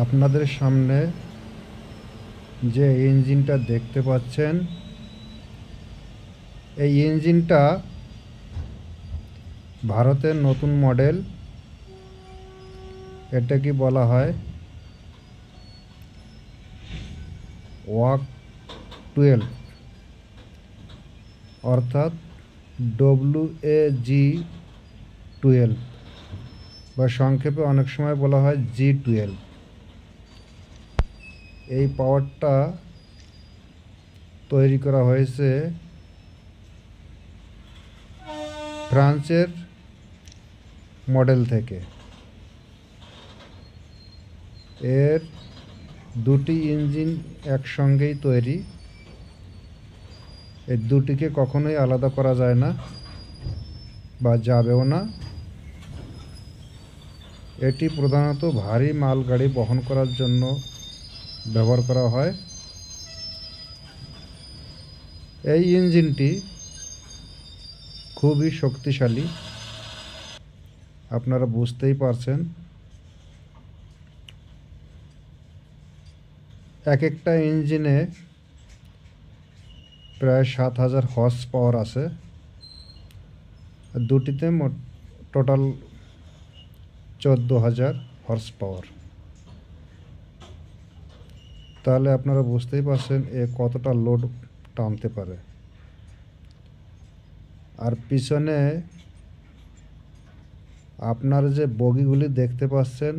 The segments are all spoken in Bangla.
আপনাদের সামনে যে ইঞ্জিনটা দেখতে পাচ্ছেন, এই ইঞ্জিনটা ভারতের নতুন মডেল। এটাকে বলা হয় ওয়াক 12, অর্থাৎ WAG-12 বা সংক্ষেপে অনেক সময় বলা হয় G12। এই পাওয়ারটা তৈরি করা হয়েছে ফ্রান্সের মডেল থেকে। এর দুটি ইঞ্জিন একসঙ্গেই তৈরি। এই দুটিকে কখনোই আলাদা করা যায় না বা যাবেও না। এটি প্রধানত ভারী মালগাড়ি বহন করার জন্য ব্যবহার করা হয়। এই ইঞ্জিনটি খুবই শক্তিশালী, আপনারা বুঝতেই পারছেন। এক একটা ইঞ্জিনে প্রায় 7000 হর্স পাওয়ার আছে। দুটিতে টোটাল 14000 হর্স পাওয়ার। তাহলে আপনারা বুঝতেই পারছেন এ কতটা লোড টানতে পারে। আর পিছনে আপনারা যে বগিগুলি দেখতে পাচ্ছেন,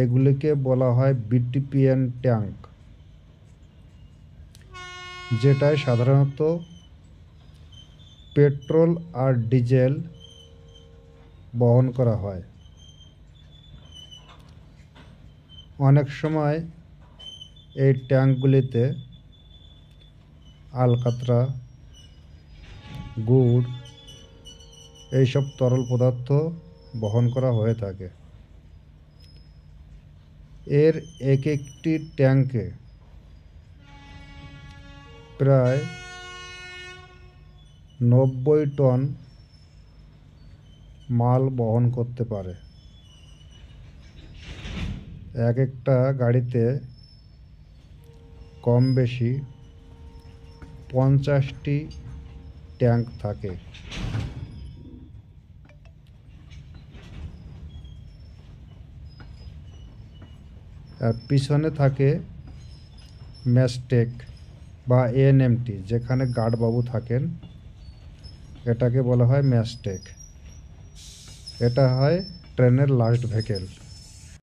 এগুলিকে বলা হয় BTPN ট্যাঙ্ক, যেটায় সাধারণত পেট্রোল আর ডিজেল বহন করা হয়। অনেক সময় এই ট্যাঙ্কগুলিতে আলকাতরা, গুড় এইসব তরল পদার্থ বহন করা হয়ে থাকে। এর এক একটি ট্যাঙ্কে প্রায় 90 টন মাল বহন করতে পারে। এক একটা গাড়িতে কম বেশি 50টি ট্যাঙ্ক থাকে। আর পিছনে থাকে ম্যাস্টেক বা ANMT, যেখানে গার্ডবাবু থাকেন। এটাকে বলা হয় ম্যাস্টেক। এটা হয় ট্রেনের লাস্ট ভেহিকেল।